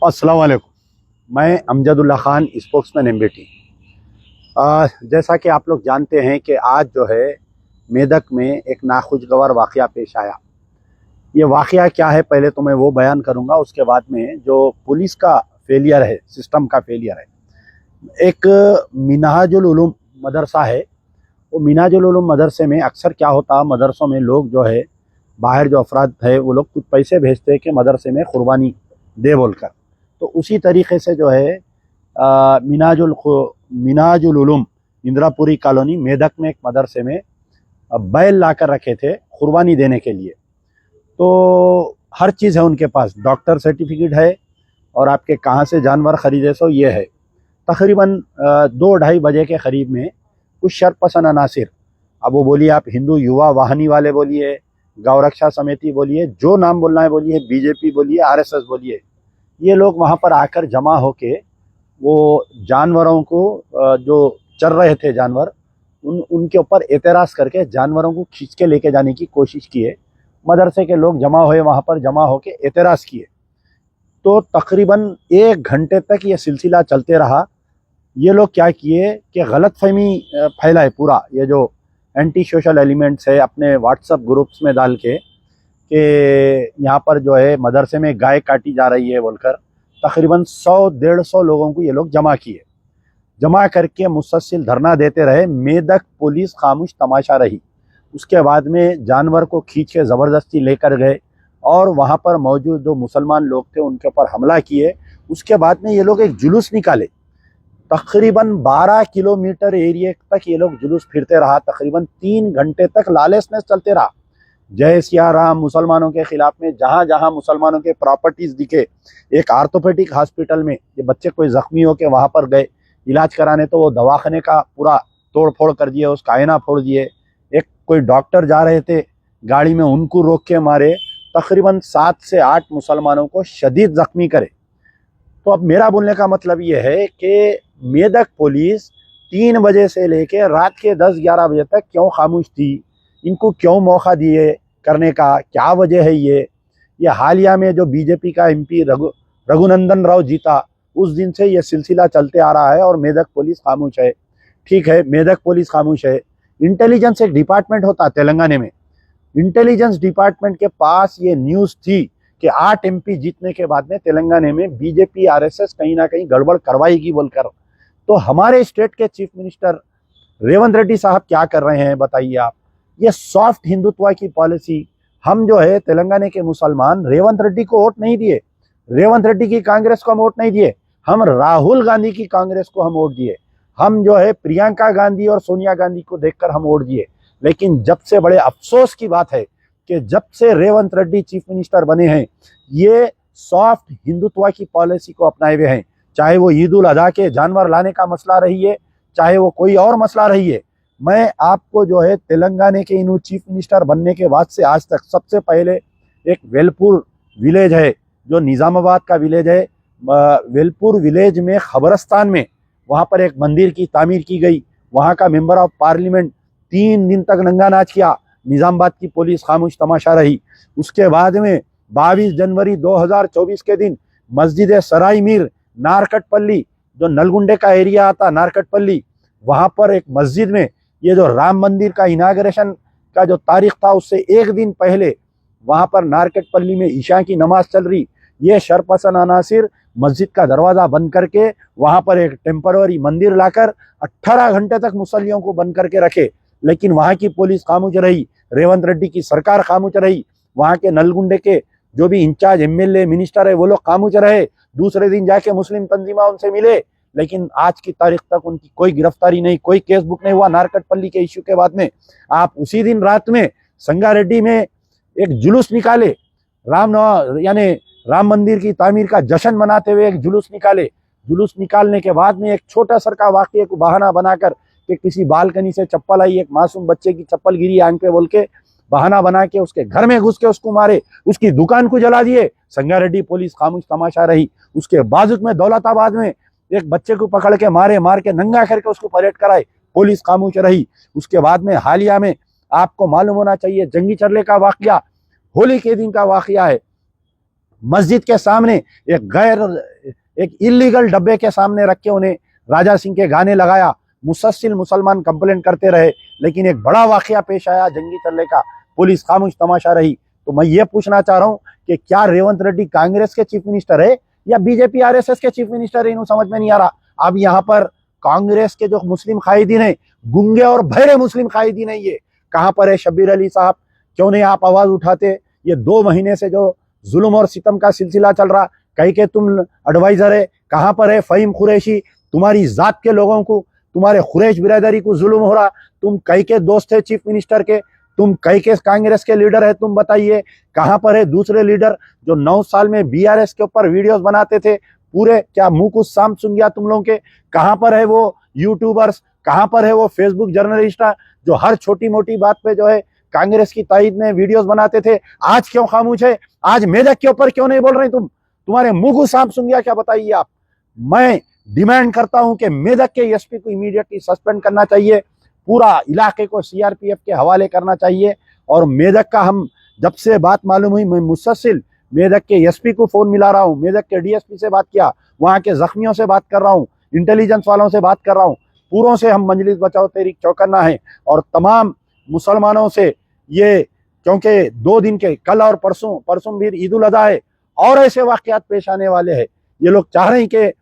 अस्सलाम वालेकुम। मैं अमजदुल्ला ख़ान, स्पोक्समैन एमबीटी। जैसा कि आप लोग जानते हैं कि आज जो है मेदक में एक नाखुशगवार वाक़या पेश आया। ये वाक़या क्या है पहले तो मैं वो बयान करूँगा, उसके बाद में जो पुलिस का फेलियर है, सिस्टम का फेलियर है। एक मिनहाजुल उलूम मदरसा है। वो मिनहाजुल उलूम मदरसे में अक्सर क्या होता, मदरसों में लोग जो है बाहर जो अफराद है वो लोग कुछ पैसे भेजते हैं कि मदरसे में कुर्बानी दे बोलकर। तो उसी तरीके से जो है मिनाजुल उलूम इंदिरापुरी कॉलोनी मेदक में एक मदरसे में बैल ला कर रखे थे कुर्बानी देने के लिए। तो हर चीज़ है उनके पास, डॉक्टर सर्टिफिकेट है और आपके कहाँ से जानवर खरीदे सो ये है। तकरीबन 2-2:30 बजे के करीब में कुछ शरपसंद अनासिर, अब वो बोलिए आप हिंदू युवा वाहिनी वाले बोलिए, गौरक्षा समिति बोलिए, जो नाम बोलना है बोलिए, बीजेपी बोलिए, आरएसएस बोलिए, ये लोग वहाँ पर आकर जमा होके वो जानवरों को जो चर रहे थे जानवर, उनके ऊपर एतराज़ करके जानवरों को खींच के लेके जाने की कोशिश किए। मदरसे के लोग जमा हुए, वहाँ पर जमा होके एतराज़ किए। तो तकरीबन 1 घंटे तक ये सिलसिला चलते रहा। ये लोग क्या किए कि गलतफहमी फैलाए पूरा, ये जो एंटी सोशल एलिमेंट्स है अपने व्हाट्सएप ग्रुप्स में डाल के कि यहाँ पर जो है मदरसे में गाय काटी जा रही है बोलकर तकरीबन 100-150 लोगों को ये लोग जमा किए। जमा करके मुसलसल धरना देते रहे। मेदक पुलिस खामोश तमाशा रही। उसके बाद में जानवर को खींच के ज़बरदस्ती लेकर गए और वहाँ पर मौजूद जो मुसलमान लोग थे उनके ऊपर हमला किए। उसके बाद में ये लोग एक जुलूस निकाले। तकरीबन 12 किलोमीटर एरिया तक ये लोग जुलूस फिरते रहा। तकरीबन 3 घंटे तक लॉलेसनेस चलते रहा। जय सिया राम मुसलमानों के खिलाफ में जहाँ जहाँ मुसलमानों के प्रॉपर्टीज दिखे, एक आर्थोपेडिक हॉस्पिटल में ये बच्चे कोई जख्मी हो के वहाँ पर गए इलाज कराने, तो वो दवाखाने का पूरा तोड़ फोड़ कर दिए, उसका आईना फोड़ दिए। एक कोई डॉक्टर जा रहे थे गाड़ी में, उनको रोक के मारे। तकरीबन 7 से 8 मुसलमानों को शदीद जख्मी करे। तो अब मेरा बोलने का मतलब ये है कि मेदक पुलिस 3 बजे से लेके रात के 10-11 बजे तक क्यों खामोश थी? इनको क्यों मौका दिए करने का? क्या वजह है ये हालिया में जो बीजेपी का एमपी रघुनंदन राव जीता, उस दिन से ये सिलसिला चलते आ रहा है और मेदक पुलिस खामोश है। ठीक है, मेदक पुलिस खामोश है। इंटेलिजेंस एक डिपार्टमेंट होता तेलंगाना में, इंटेलिजेंस डिपार्टमेंट के पास ये न्यूज़ थी कि 8 एमपी जीतने के बाद में तेलंगाना में बीजेपी आरएसएस कहीं ना कहीं गड़बड़ करवाएगी बोलकर। तो हमारे स्टेट के चीफ मिनिस्टर रेवंत रेड्डी साहब क्या कर रहे हैं बताइए आप? ये सॉफ्ट हिंदुत्व की पॉलिसी। हम जो है तेलंगाना के मुसलमान रेवंत रेड्डी को वोट नहीं दिए, रेवंत रेड्डी की कांग्रेस को हम वोट नहीं दिए, हम राहुल गांधी की कांग्रेस को हम वोट दिए। हम जो है प्रियंका गांधी और सोनिया गांधी को देखकर हम वोट दिए। लेकिन जब से बड़े अफसोस की बात है कि जब से रेवंत रेड्डी चीफ मिनिस्टर बने हैं, ये सॉफ्ट हिंदुत्व की पॉलिसी को अपनाए हुए हैं। चाहे वो ईद उल अजहा के जानवर लाने का मसला रही है, चाहे वो कोई और मसला रही है। मैं आपको जो है तेलंगाना के इन चीफ मिनिस्टर बनने के बाद से आज तक सबसे पहले एक वेलपुर विलेज है जो निज़ामाबाद का विलेज है, वेलपुर विलेज में खबरस्तान में वहाँ पर एक मंदिर की तामीर की गई। वहाँ का मेंबर ऑफ पार्लियामेंट 3 दिन तक नंगा नाच किया, निज़ामाबाद की पुलिस खामोश तमाशा रही। उसके बाद में 22 जनवरी 2024 के दिन मस्जिद सराय मीर नारकटपल्ली, जो नलगुंडे का एरिया आता नारकटपल्ली, वहाँ पर एक मस्जिद में ये जो राम मंदिर का इनाग्रेशन का जो तारीख था उससे 1 दिन पहले वहाँ पर नारकटपल्ली में ईशा की नमाज चल रही। ये शरपसंद अनासिर मस्जिद का दरवाज़ा बंद करके वहाँ पर एक टेम्पररी मंदिर लाकर 18 घंटे तक मुसल्लियों को बंद करके रखे। लेकिन वहाँ की पुलिस खामोश रही, रेवंत रेड्डी की सरकार खामोश रही, वहाँ के नलगुंडे के जो भी इंचार्ज एमएलए मिनिस्टर है वो लोग खामोश रहे। दूसरे दिन जाके मुस्लिम तंजीमा उनसे मिले, लेकिन आज की तारीख तक उनकी कोई गिरफ्तारी नहीं, कोई केस बुक नहीं हुआ नारकटपल्ली के इश्यू के बाद में। आप उसी दिन रात में संगारेड्डी में एक जुलूस निकाले, यानी राम मंदिर की तामीर का जश्न मनाते हुए एक जुलूस निकाले। जुलूस निकालने के बाद में एक छोटा सा का वाकये को बहाना बनाकर कि किसी बालकनी से चप्पल आई, एक मासूम बच्चे की चप्पल गिरी आंख पे बोल के बहाना बना के उसके घर में घुस के उसको मारे, उसकी दुकान को जला दिए। संगारेड्डी पुलिस खामोश तमाशा रही। उसके बाजुत में दौलताबाद में एक बच्चे को पकड़ के मार के नंगा करके उसको परेड कराए, पुलिस खामोश रही। उसके बाद में हालिया में आपको मालूम होना चाहिए जंगी चरले का वाकया, होली के दिन का वाकया है। मस्जिद के सामने एक इलीगल डब्बे के सामने रख के उन्हें राजा सिंह के गाने लगाया। मुसलसल मुसलमान कंप्लेंट करते रहे, लेकिन एक बड़ा वाकया पेश आया जंगी चलने का, पुलिस खामोश तमाशा रही। तो मैं ये पूछना चाह रहा हूँ कि क्या रेवंत रेड्डी कांग्रेस के चीफ मिनिस्टर है या बीजेपी आरएसएस के चीफ मिनिस्टर है, इन्हों समझ में नहीं आ रहा। अब यहाँ पर कांग्रेस के जो मुस्लिम कायदीन है, गुंगे और बहरे मुस्लिम कायदीन है, ये कहाँ पर है? शब्बीर अली साहब, क्यों नहीं आप आवाज उठाते? ये 2 महीने से जो जुल्म और सितम का सिलसिला चल रहा, कहीं के तुम एडवाइजर है, कहाँ पर है फहीम कुरैशी? तुम्हारी जात के लोगों को, तुम्हारे कुरैश बिरादरी को जुल्म हो रहा। तुम कई के दोस्त है चीफ मिनिस्टर के, तुम कई के कांग्रेस के लीडर है, तुम बताइए कहां पर है दूसरे लीडर जो 9 साल में बीआरएस के ऊपर वीडियोस बनाते थे? पूरे क्या मुंह कुछ साम सुन गया तुम लोगों के? कहां पर है वो यूट्यूबर्स? कहां पर है वो फेसबुक जर्नलिस्ट जो हर छोटी मोटी बात पे जो है कांग्रेस की तायद में वीडियोस बनाते थे? आज क्यों खामोश है? आज मेदक के ऊपर क्यों नहीं बोल रहे तुम? तुम्हारे मुंह को सांप सुन गया क्या? बताइए आप। मैं डिमांड करता हूं कि मेदक के एसपी को इमीडिएटली सस्पेंड करना चाहिए, पूरा इलाके को सीआरपीएफ के हवाले करना चाहिए। और मेदक का हम जब से बात मालूम हुई, मैं मुसलसल मेदक के एसपी को फोन मिला रहा हूँ, मेदक के डीएसपी से बात किया, वहां के जख्मियों से बात कर रहा हूँ, इंटेलिजेंस वालों से बात कर रहा हूँ। पूरों से हम मजलिस बचाओ तहरीक चौकन्ना है और तमाम मुसलमानों से ये, क्योंकि 2 दिन के कल और परसों भी ईद उल अज़हा है और ऐसे वाकयात पेश आने वाले हैं। ये लोग चाह रहे हैं कि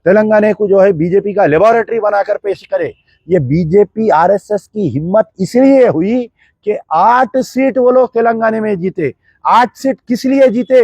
तेलंगाना को जो है बीजेपी का लेबोरेटरी बनाकर पेश करे। ये बीजेपी आरएसएस की हिम्मत इसलिए हुई कि 8 सीट वो लोग तेलंगाना में जीते। 8 सीट किस लिए जीते?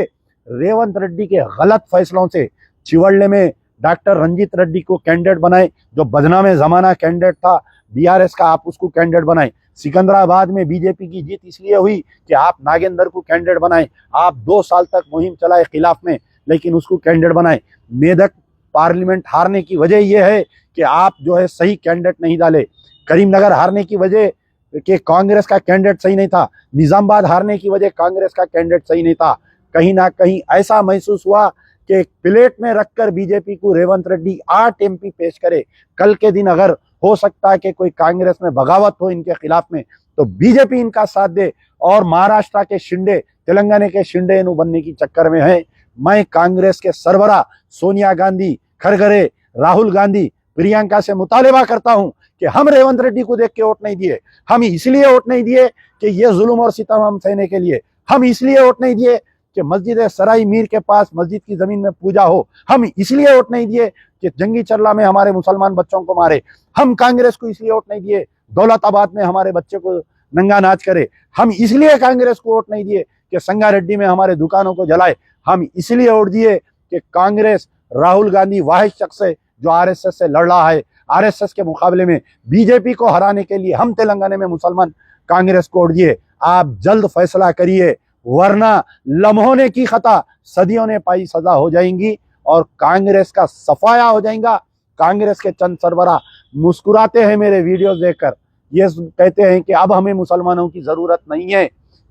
रेवंत रेड्डी के गलत फैसलों से। चिवड़े में डॉक्टर रंजीत रेड्डी को कैंडिडेट बनाए, जो बदनामे जमाना कैंडिडेट था बीआरएस का, आप उसको कैंडिडेट बनाए। सिकंदराबाद में बीजेपी की जीत इसलिए हुई कि आप नागेंद्र को कैंडिडेट बनाए। आप 2 साल तक मुहिम चलाए खिलाफ में, लेकिन उसको कैंडिडेट बनाए। मेदक पार्लियामेंट हारने की वजह यह है कि आप जो है सही कैंडिडेट नहीं डाले। करीमनगर हारने की वजह कि कांग्रेस का कैंडिडेट सही नहीं था। निजामाबाद हारने की वजह कांग्रेस का कैंडिडेट सही नहीं था। कहीं ना कहीं ऐसा महसूस हुआ कि प्लेट में रखकर बीजेपी को रेवंत रेड्डी 8 एमपी पेश करे। कल के दिन अगर हो सकता है कि कोई कांग्रेस में बगावत हो इनके खिलाफ में, तो बीजेपी इनका साथ दे। और महाराष्ट्र के शिंदे, तेलंगाना के शिंदे इन्हों बनने की चक्कर में है। मैं कांग्रेस के सरबराह सोनिया गांधी, खरगरे, राहुल गांधी, प्रियंका से मुतालिबा करता हूं कि हम रेवंत रेड्डी को देख के वोट नहीं दिए। हम इसलिए वोट नहीं दिए कि ये जुल्म और सितम हम सहने के लिए। हम इसलिए वोट नहीं दिए कि मस्जिद सराय मीर के पास मस्जिद की जमीन में पूजा हो। हम इसलिए वोट नहीं दिए कि जंगी चरला में हमारे मुसलमान बच्चों को मारे। हम कांग्रेस को इसलिए वोट नहीं दिए दौलताबाद में हमारे बच्चे को नंगा नाच करे। हम इसलिए कांग्रेस को वोट नहीं दिए कि संगारेड्डी में हमारे दुकानों को जलाए। हम इसलिए वोट दिए कि कांग्रेस, राहुल गांधी वाहिद शख्स है जो आरएसएस से लड़ रहा है। आरएसएस के मुकाबले में बीजेपी को हराने के लिए हम तेलंगाना में मुसलमान कांग्रेस को वोट दिए। आप जल्द फैसला करिए, वरना लम्हों ने की खता सदियों ने पाई सजा हो जाएंगी और कांग्रेस का सफाया हो जाएगा। कांग्रेस के चंद सरबराह मुस्कुराते हैं मेरे वीडियोस देखकर, ये कहते हैं कि अब हमें मुसलमानों की जरूरत नहीं है,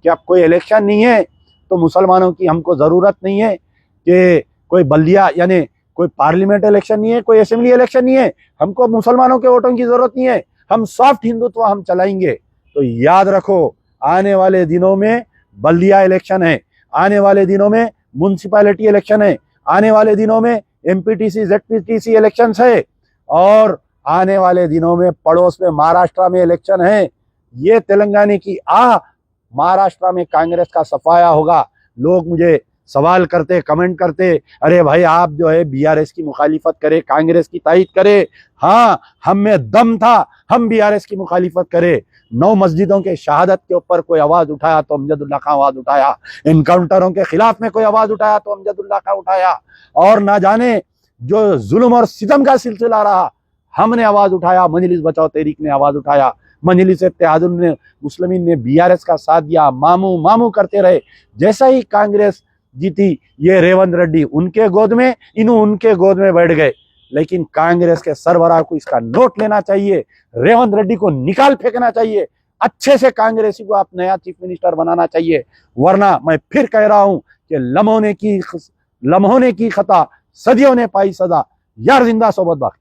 कि अब कोई इलेक्शन नहीं है तो मुसलमानों की हमको जरूरत नहीं है, कि कोई बल्दिया यानी कोई पार्लियामेंट इलेक्शन नहीं है, कोई असेंबली इलेक्शन नहीं है, हमको मुसलमानों के वोटों की जरूरत नहीं है, हम सॉफ्ट हिंदुत्व हम चलाएंगे। तो याद रखो, आने वाले दिनों में बल्दिया इलेक्शन है, आने वाले दिनों में म्युनिसिपैलिटी इलेक्शन है, आने वाले दिनों में एमपीटीसी जेडपीटीसी इलेक्शन है और आने वाले दिनों में पड़ोस में महाराष्ट्र में इलेक्शन है। ये तेलंगाना की महाराष्ट्र में कांग्रेस का सफाया होगा। लोग मुझे सवाल करते, कमेंट करते, अरे भाई आप जो है बीआरएस की मुखालिफत करे, कांग्रेस की तायद करे। हाँ, हम में दम था, हम बीआरएस की मुखालिफत करे। 9 मस्जिदों के शहादत के ऊपर कोई आवाज उठाया तो अमजदुल्ला खां आवाज उठाया, एनकाउंटरों के खिलाफ में कोई आवाज उठाया तो अमजदुल्ला खां उठाया, और ना जाने जो जुल्म और सितम का सिलसिला रहा हमने आवाज उठाया, मजलिस बचाओ तहरीक ने आवाज उठाया, मजलिस इत्तेहादुल मुस्लिमीन ने बीआरएस का साथ दिया, मामू मामू करते रहे। जैसा ही कांग्रेस जीती, ये रेवंत रेड्डी उनके गोद में, इन्हों उनके गोद में बैठ गए। लेकिन कांग्रेस के सरबराह को इसका नोट लेना चाहिए, रेवंत रेड्डी को निकाल फेंकना चाहिए, अच्छे से कांग्रेसी को आप नया चीफ मिनिस्टर बनाना चाहिए। वरना मैं फिर कह रहा हूं कि लम्हों ने की खता, सदियों ने पाई सजा। यार जिंदा सोबत बाकी।